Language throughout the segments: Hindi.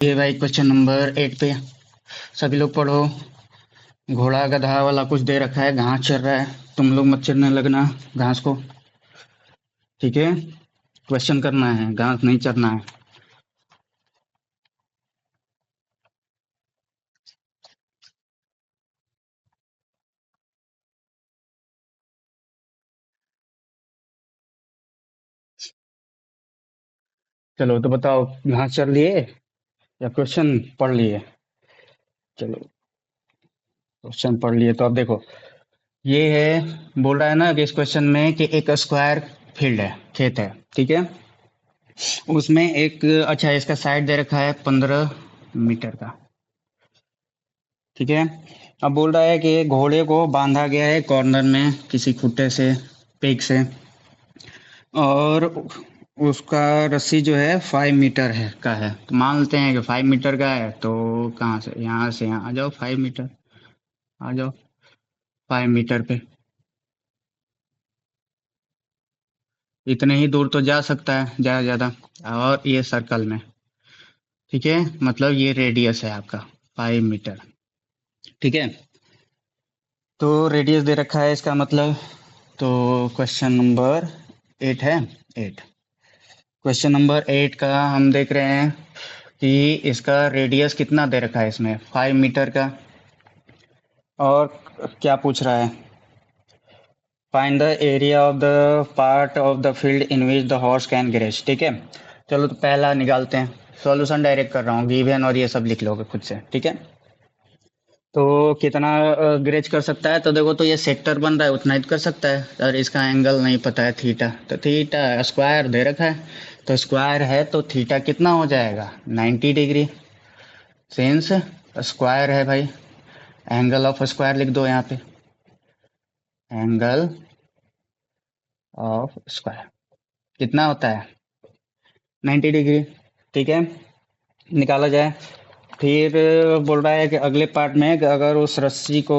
ये भाई क्वेश्चन नंबर 8 पे सभी लोग पढ़ो। घोड़ा गधा वाला कुछ दे रखा है, घास चर रहा है, तुम लोग मत चरने लगना घास को। ठीक है, क्वेश्चन करना है, घास नहीं चरना है। चलो तो बताओ, घास चर लिए या क्वेश्चन पढ़ लिए? चलो, क्वेश्चन पढ़ लिए तो अब देखो, ये है, बोल रहा है ना कि इस क्वेश्चन में कि एक स्क्वायर फील्ड है, खेत है। ठीक है, उसमें एक, अच्छा इसका साइड दे रखा है 15 मीटर का। ठीक है, अब बोल रहा है कि घोड़े को बांधा गया है कॉर्नर में किसी खुट्टे से, पेग से, और उसका रस्सी जो है 5 मीटर है का है। तो मान लेते हैं कि 5 मीटर का है, तो कहाँ से यहाँ आ जाओ, 5 मीटर आ जाओ, 5 मीटर पे इतने ही दूर तो जा सकता है ज्यादा ज्यादा। और ये सर्कल में, ठीक है, मतलब ये रेडियस है आपका 5 मीटर। ठीक है, तो रेडियस दे रखा है इसका मतलब, तो क्वेश्चन नंबर 8 है। 8, क्वेश्चन नंबर 8 का हम देख रहे हैं कि इसका रेडियस कितना दे रखा है, इसमें 5 मीटर का। और क्या पूछ रहा है, find the area of the part of the field in which the horse can graze. ठीक है, चलो तो पहला निकालते हैं। सॉल्यूशन डायरेक्ट कर रहा हूँ, गिवन और ये सब लिख लोगे खुद से। ठीक है, तो कितना ग्रेज कर सकता है, तो देखो, तो ये सेक्टर बन रहा है, उतना ही तो कर सकता है। और इसका एंगल नहीं पता है, थीटा, तो थीटा स्क्वायर दे रखा है, तो स्क्वायर है तो थीटा कितना हो जाएगा, 90 डिग्री। सिंस स्क्वायर है भाई, एंगल ऑफ स्क्वायर लिख दो यहाँ पे, एंगल ऑफ स्क्वायर कितना होता है, 90 डिग्री। ठीक है, निकाला जाए। फिर बोल रहा है कि अगले पार्ट में कि अगर उस रस्सी को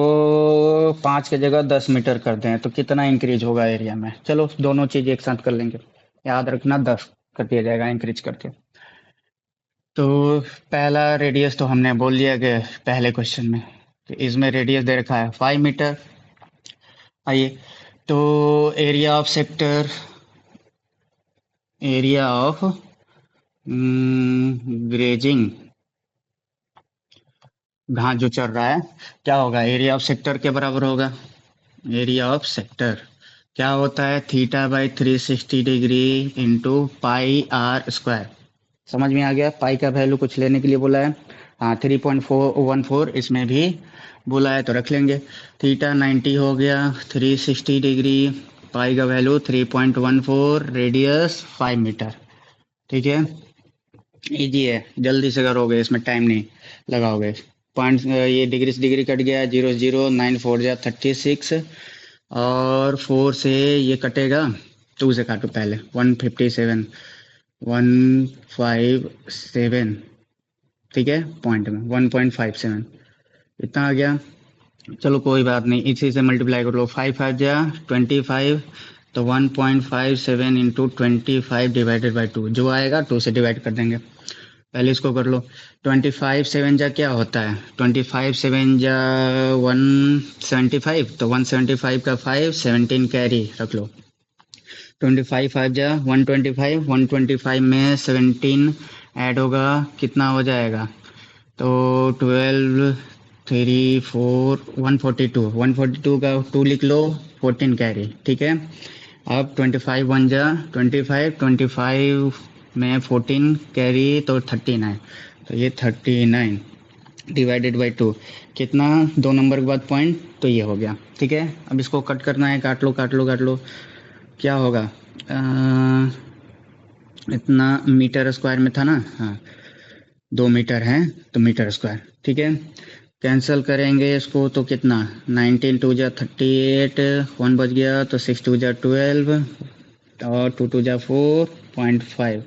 5 की जगह 10 मीटर कर दें तो कितना इंक्रीज होगा एरिया में। चलो दोनों चीज एक साथ कर लेंगे, याद रखना 10 कर दिया जाएगा इंक्रीज करके। तो पहला रेडियस तो हमने बोल लिया कि पहले क्वेश्चन में, कि इसमें रेडियस दे रखा है 5 मीटर। आइए, तो area of sector, area of grazing, घास जो चल रहा है, क्या होगा, एरिया ऑफ सेक्टर के बराबर होगा। एरिया ऑफ सेक्टर क्या होता है, theta by 360 degree into pi r square. समझ में आ गया, पाई का वैल्यू कुछ लेने के लिए बोला है। हाँ, 3.414 इसमें भी बोला है तो रख लेंगे। थीटा 90 हो गया, 360 डिग्री, पाई का वैल्यू 3.14, रेडियस 5 मीटर। ठीक है, इजी है, जल्दी से करोगे, इसमें टाइम नहीं लगाओगे। पॉइंट, ये डिग्री से डिग्री कट गया, 0 0 9 4 जा 36, और 4 से ये कटेगा, 2 से काटो पहले, 157, 157। ठीक है, पॉइंट में 1.57 इतना आ गया। चलो कोई बात नहीं, इसी से मल्टीप्लाई कर लो, 5 5 जा 25, तो 1.57 इंटू 25 डिवाइडेड बाई 2, जो आएगा 2 से डिवाइड कर देंगे। पहले इसको कर लो, 25 7 जा क्या होता है, 25 7 जा 175, तो 175 का 5, 17 कैरी रख लो। 25 5 जा 125, 125 में 17 ऐड होगा, कितना हो जाएगा, तो 12 3 4 142, 142 का 2 लिख लो, 14 कैरी। ठीक है, अब 25 1 जा 25, 25 में 14 कैरी तो 39, तो ये 39 डिवाइडेड बाई 2, कितना, 2 नंबर के बाद पॉइंट, तो ये हो गया। ठीक है, अब इसको कट करना है, काट लो काट लो काट लो, क्या होगा, इतना मीटर स्क्वायर में था ना, हाँ 2 मीटर है तो मीटर स्क्वायर। ठीक है, कैंसिल करेंगे इसको तो कितना, 19 2 जा 38, 1 बच गया, तो 6 2 जा 12, और 2 2 जा 4.5,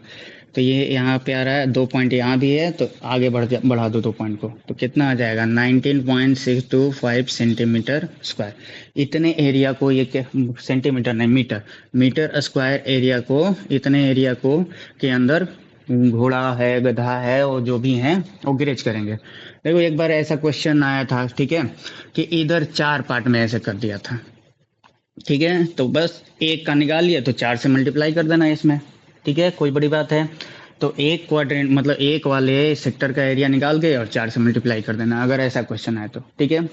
तो ये यहाँ पे आ रहा है, 2 पॉइंट यहाँ भी है, तो आगे बढ़ा दो 2 पॉइंट को, तो कितना आ जाएगा, 19.625 सेंटीमीटर स्क्वायर। इतने एरिया को, ये सेंटीमीटर नहीं, मीटर, मीटर स्क्वायर एरिया को, इतने एरिया को के अंदर घोड़ा है, गधा है, और जो भी हैं वो ग्रेज करेंगे। देखो एक बार ऐसा क्वेश्चन आया था, ठीक है, कि इधर 4 पार्ट में ऐसे कर दिया था। ठीक है, तो बस एक का निकाल लिया तो 4 से मल्टीप्लाई कर देना इसमें। ठीक है, कोई बड़ी बात है। तो एक क्वाड्रेंट मतलब एक वाले सेक्टर का एरिया निकाल के और 4 से मल्टीप्लाई कर देना, अगर ऐसा क्वेश्चन आए तो। ठीक है,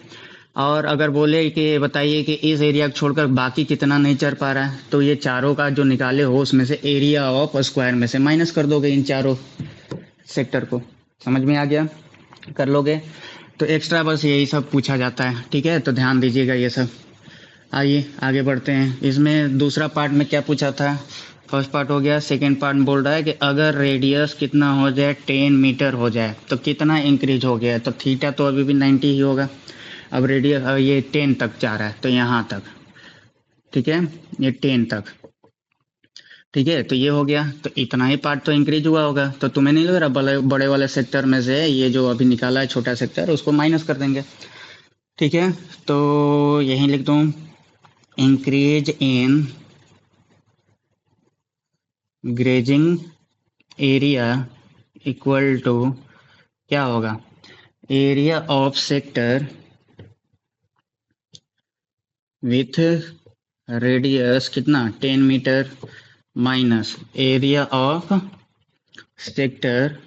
और अगर बोले कि बताइए कि इस एरिया को छोड़कर बाकी कितना नहीं चढ़ पा रहा है, तो ये चारों का जो निकाले हो उसमें से एरिया ऑफ स्क्वायर में से माइनस कर दोगे इन चारों सेक्टर को। समझ में आ गया? कर लोगे तो एक्स्ट्रा बस यही सब पूछा जाता है। ठीक है, तो ध्यान दीजिएगा ये सब। आइए आगे बढ़ते हैं। इसमें दूसरा पार्ट में क्या पूछा था? फर्स्ट पार्ट हो गया। सेकंड पार्ट में बोल रहा है कि अगर रेडियस कितना हो जाए, 10 मीटर हो जाए, तो कितना इंक्रीज हो गया है? तो थीटा तो अभी भी 90 ही होगा। अब रेडियस ये 10 तक जा रहा है तो यहाँ तक। ठीक है, ये 10 तक। ठीक है, तो ये हो गया, तो इतना ही पार्ट तो इंक्रीज हुआ होगा। तो तुम्हें नहीं लग रहा बड़े बड़े वाले सेक्टर में से ये जो अभी निकाला है छोटा सेक्टर, उसको माइनस कर देंगे। ठीक है, तो यही लिख दूं, increase in grazing area equal to क्या होगा? Area of sector with radius कितना, 10 metre, minus area of sector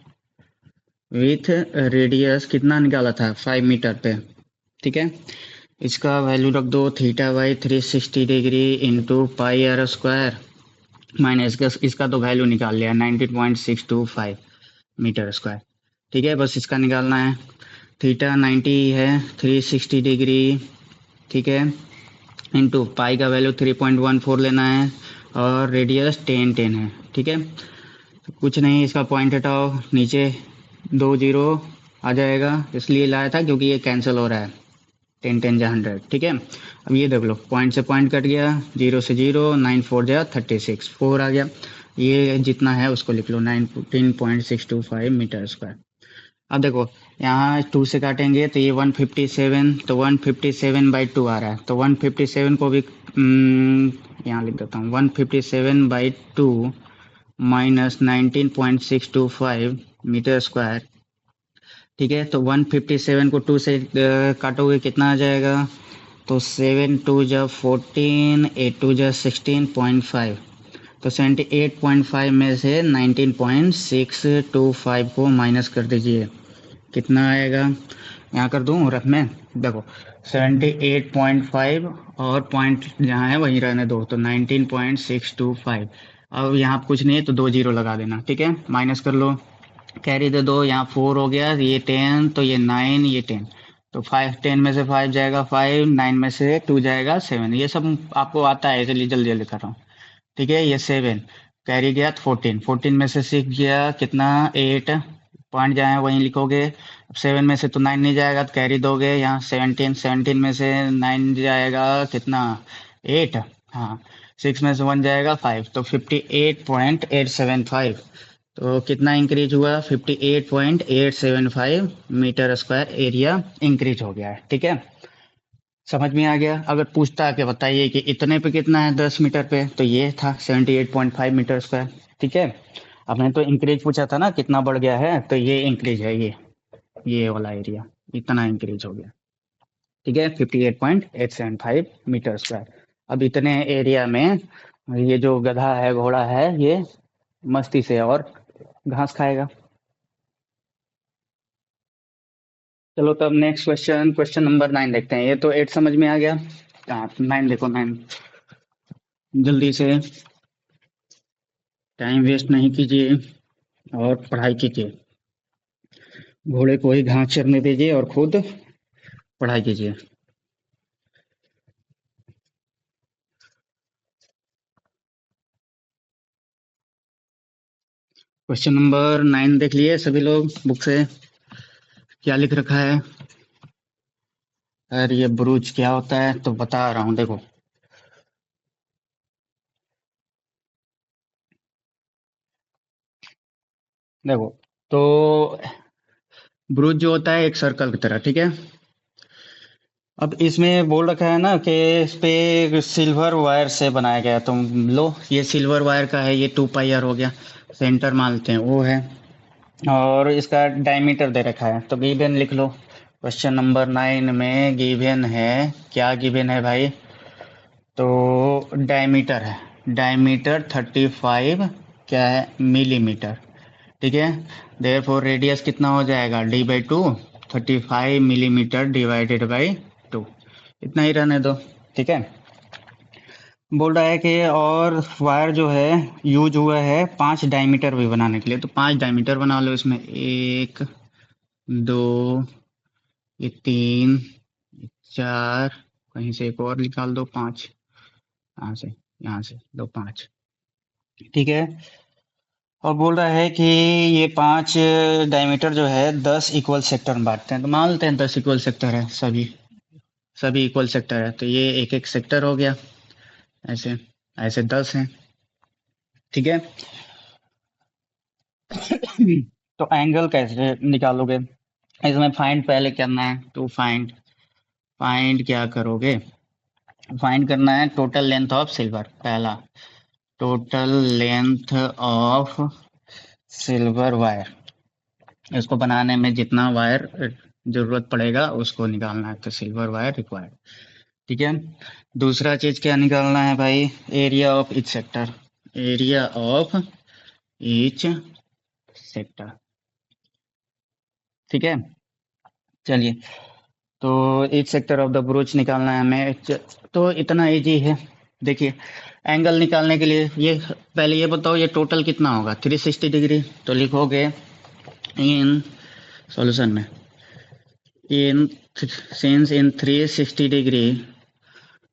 with radius कितना निकाला था, 5 मीटर पे। ठीक है, इसका वैल्यू रख दो theta by 360 degree into pi r square, minus इसका तो वैल्यू निकाल लिया 19.625 मीटर स्क्वायर। ठीक है, बस इसका निकालना है। थीटा 90 है, 360 डिग्री, ठीक है, इंटू पाई का वैल्यू 3.14 लेना है, और रेडियस 10 है। ठीक है, तो कुछ नहीं, इसका पॉइंट हटाओ, नीचे 2 जीरो आ जाएगा, इसलिए लाया था क्योंकि ये कैंसिल हो रहा है, 10 जा 100। ठीक है, अब ये देख लो, पॉइंट से पॉइंट कट गया, 0 से 0, 9 4 जा 36, 4 आ गया। ये जितना है उसको लिख लो, 19.625 मीटर स्क्वायर। अब देखो यहाँ 2 से काटेंगे तो ये 157, तो 157/2 आ रहा है, तो 157 को भी यहाँ लिख देता हूँ, 157/2 माइनस 19.625 मीटर स्क्वायर। ठीक है, तो 157 को 2 से काटोगे कितना आ जाएगा? तो 7 2 जा 14, 8 2 जा 16.5, तो 78.5 में से 19.625 को माइनस कर दीजिए, कितना आएगा? यहाँ कर दूँ रफ में, देखो 78.5 और पॉइंट जहाँ है वहीं रहने दो, तो 19.625। अब यहाँ कुछ नहीं है तो 2 जीरो लगा देना। ठीक है, माइनस कर लो, कैरी दे दो, यहाँ 4 हो गया, ये 10, तो ये 9, ये 10, तो 5 10 में से 5 जाएगा 5, 9 में से 2 जाएगा 7। ये सब आपको आता है, इसलिए जल्दी जल्दी कर रहा हूँ। ठीक है, ये 7 कैरी गया, 14, 14 में से 6 गया कितना, 8, पॉइंट जाए वहीं लिखोगे। अब 7 में से तो 9 नहीं जाएगा, तो कैरी दोगे, यहाँ 17, 17 में से 9 जाएगा कितना, 8, हाँ, 6 में से 1 जाएगा 5, तो 58.875। तो कितना इंक्रीज हुआ, 58.875 मीटर स्क्वायर एरिया इंक्रीज हो गया है। ठीक है, समझ में आ गया? अगर पूछता है कि बताइए कि इतने पे कितना है 10 मीटर पे, तो ये था 78.5 मीटर स्क्वायर। ठीक है, अब मैंने तो इंक्रीज पूछा था ना कितना बढ़ गया है, तो ये इंक्रीज है, ये वाला एरिया इतना इंक्रीज हो गया। ठीक है, 58.875 मीटर स्क्वायर। अब इतने एरिया में ये जो गधा है, घोड़ा है, ये मस्ती से और घास खाएगा। चलो तब नेक्स्ट क्वेश्चन, क्वेश्चन नंबर 9 देखते हैं। ये तो 8 समझ में आ गया, हाँ 9 देखो, 9 जल्दी से, टाइम वेस्ट नहीं कीजिए और पढ़ाई कीजिए। घोड़े को ही घास चरने दीजिए और खुद पढ़ाई कीजिए। क्वेश्चन नंबर 9 देख लिए सभी लोग बुक से? क्या लिख रखा है? अरे ये ब्रूज क्या होता है तो बता रहा हूँ, देखो देखो, तो ब्रूज जो होता है एक सर्कल की तरह, ठीक है। अब इसमें बोल रखा है ना कि इस पे सिल्वर वायर से बनाया गया है, तो लो ये सिल्वर वायर का है, ये 2 पाई आर हो गया। सेंटर मानते हैं वो है, और इसका डायमीटर दे रखा है, तो गिवन लिख लो। क्वेश्चन नंबर 9 में गिवन है, क्या गिवन है भाई? तो डायमीटर है, डायमीटर 35 क्या है, मिलीमीटर। ठीक है, देयरफॉर रेडियस कितना हो जाएगा, d/2, 35 मिलीमीटर डिवाइडेड बाई 2। इतना ही रहने दो। ठीक है, बोल रहा है कि और वायर जो है यूज हुआ है 5 डायमीटर भी बनाने के लिए, तो 5 डायमीटर बना लो इसमें, 1, 2, ये 3, 4, कहीं से एक और निकाल दो, 5, यहाँ से दो, 5। ठीक है, और बोल रहा है कि ये 5 डायमीटर जो है 10 इक्वल सेक्टर में बांटते हैं, तो मान लेते हैं 10 इक्वल सेक्टर है, सभी सभी इक्वल सेक्टर है, तो ये एक एक सेक्टर हो गया, ऐसे ऐसे 10 हैं। ठीक है, तो एंगल कैसे निकालोगे? इसमें फाइंड पहले करना है, तो फाइंड फाइंड क्या करोगे? फाइंड करना है टोटल लेंथ ऑफ सिल्वर, पहला total length of silver wire, इसको बनाने में जितना वायर जरूरत पड़ेगा उसको निकालना है, तो सिल्वर वायर रिक्वायर्ड। ठीक है, दूसरा चीज क्या निकालना है भाई? Area of each sector, area of each sector. ठीक है, चलिए, तो each sector of the broach निकालना है हमें, तो इतना इजी है। देखिए, एंगल निकालने के लिए ये पहले ये बताओ, ये टोटल कितना होगा? 360 डिग्री, तो लिखोगे इन सॉल्यूशन में, इन सिंस इन 360 डिग्री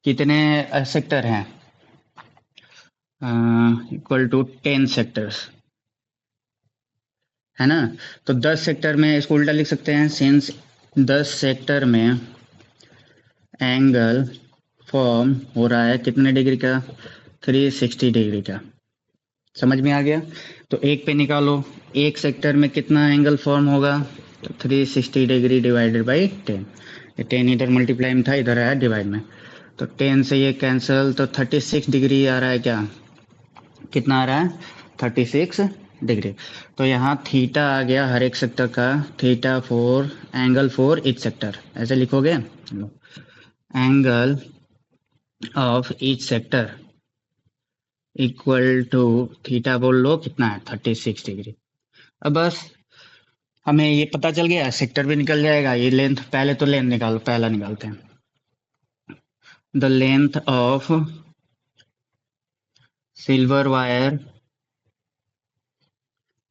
कितने सेक्टर हैं? इक्वल टू 10 सेक्टर्स, है ना? तो 10 सेक्टर में इसको उल्टा लिख सकते हैं, सिंस 10 सेक्टर में एंगल फॉर्म हो रहा है कितने डिग्री का? 360 डिग्री का। समझ में आ गया? तो एक पे निकालो, एक सेक्टर में कितना एंगल फॉर्म होगा? तो 360 डिग्री डिवाइडेड बाई 10। ये 10 इधर मल्टीप्लाई में था, इधर आया डिवाइड में, तो 10 से ये कैंसिल, तो 36 डिग्री आ रहा है। क्या कितना आ रहा है? 36 डिग्री। तो यहाँ थीटा आ गया हर एक सेक्टर का, theta for angle for each sector, ऐसे लिखोगे। Angle of each sector equal to theta बोल लो, कितना है? 36 डिग्री। अब बस हमें ये पता चल गया, सेक्टर भी निकल जाएगा, ये लेंथ, पहले तो लेंथ निकालो, पहला निकालते हैं। The length of silver wire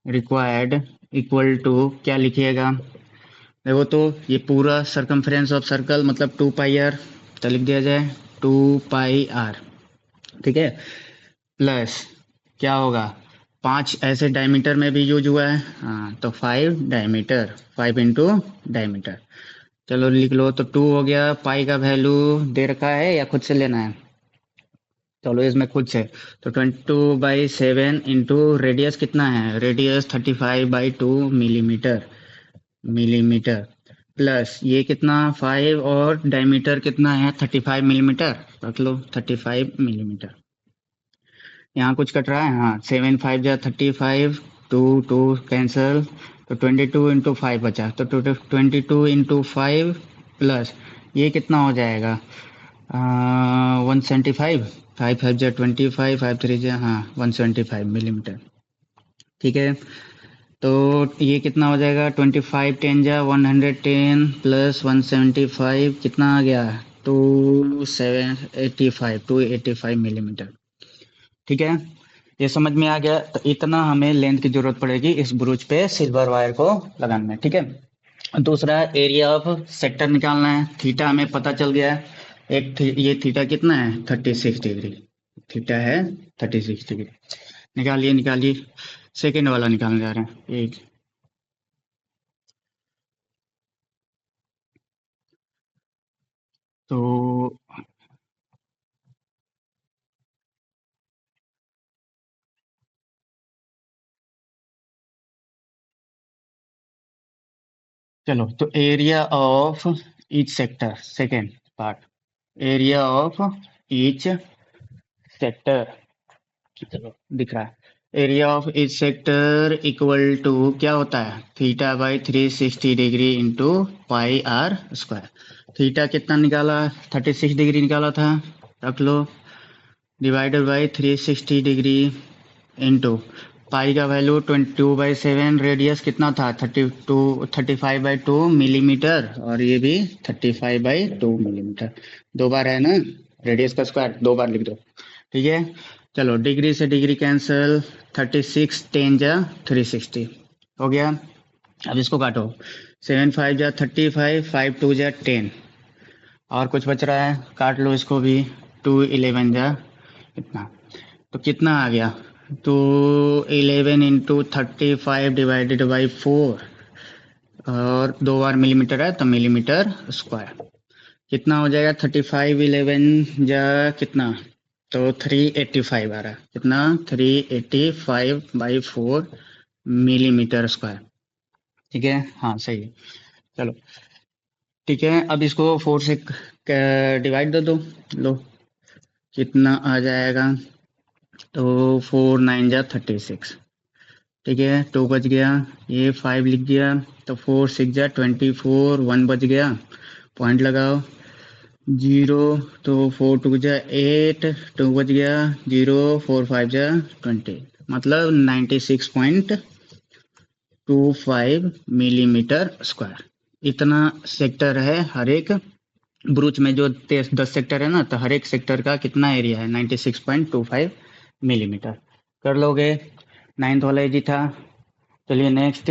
required equal to, क्या लिखिएगा? देखो, तो ये पूरा सरकमफ्रेंस ऑफ सर्कल मतलब 2 पाई आर, तो लिख दिया जाए 2 पाई आर। ठीक है, प्लस क्या होगा? 5 ऐसे डायमीटर में भी यूज हुआ है, हाँ, तो 5 डायमीटर, 5 इंटू डायमीटर। चलो लिख लो, तो 2 हो गया, पाई का वैल्यू दे रखा है या खुद से लेना है? चलो इसमें खुद से, तो 22/7 इंटू रेडियस कितना है? रेडियस 35/2 मिलीमीटर, प्लस ये कितना 5, और डायमीटर कितना है? 35 मिलीमीटर, रख लो 35 मिलीमीटर। यहाँ कुछ कट रहा है, हाँ, 7 5 जा 35, 2 कैंसल, तो 22 इंटू 5 बचा, तो 22 इंटू 5 प्लस ये कितना हो जाएगा? 175, 5 5 जा 25, 5 3 जा, हाँ, 175 मिलीमीटर। ठीक है, तो ये कितना हो जाएगा? 25 10 जा 110 प्लस 175, कितना आ गया? 285 मिलीमीटर। ठीक है, ये समझ में आ गया? तो इतना हमें लेंथ की जरूरत पड़ेगी इस ब्रूच पे सिल्वर वायर को लगाने में। ठीक है, दूसरा एरिया ऑफ सेक्टर निकालना है, थीटा हमें पता चल गया है। ये थीटा कितना है? 36 डिग्री, थीटा है 36 डिग्री। निकालिए निकालिए, सेकेंड वाला निकालने जा रहे हैं, एक। तो चलो, तो area of each sector, second part, area of each sector, चलो दिख रहा है, area of each sector equal to क्या होता है, theta by 360 degree into pi r square. Theta कितना निकाला, 36 डिग्री निकाला था, रख लो, divided by 360 degree into pi का वैल्यू 22/7, रेडियस कितना था 35/2 मिलीमीटर, और ये भी 35/2 मिलीमीटर, दो बार है ना, रेडियस का स्क्वायर दो बार लिख दो। ठीक है, चलो डिग्री से डिग्री कैंसिल, 36 10 जा 360 हो गया। अब इसको काटो, 7 5 जा 35, 5 2 जा 10, और कुछ बच रहा है, काट लो इसको भी, 2 11 जा इतना, तो कितना आ गया, तो 11 इंटू 35 डिवाइडेड बाई 4, और दो बार मिलीमीटर है तो मिलीमीटर स्क्वायर, कितना हो जाएगा, 35 11 जा कितना, तो 385 आ रहा है, कितना 385/4 मिलीमीटर स्क्वायर। ठीक है, हाँ सही है, चलो ठीक है, अब इसको 4 से डिवाइड दे दो, लो कितना आ जाएगा, तो 4 9 जा 36, ठीक है, 2 बच गया, ये 5 लिख दिया, तो 4 6 जा 24, 1 बच गया, पॉइंट लगाओ, 0, तो 4 2 जा 8, 2 बच गया, 0 4 5 जा 20, मतलब 96.25 मिलीमीटर स्क्वायर। इतना सेक्टर है हर एक ब्रूच में, जो 10 सेक्टर है ना, तो हर एक सेक्टर का कितना एरिया है, 96.25 मिलीमीटर। कर लोगे, 9th वाला इजी था। चलिए नेक्स्ट,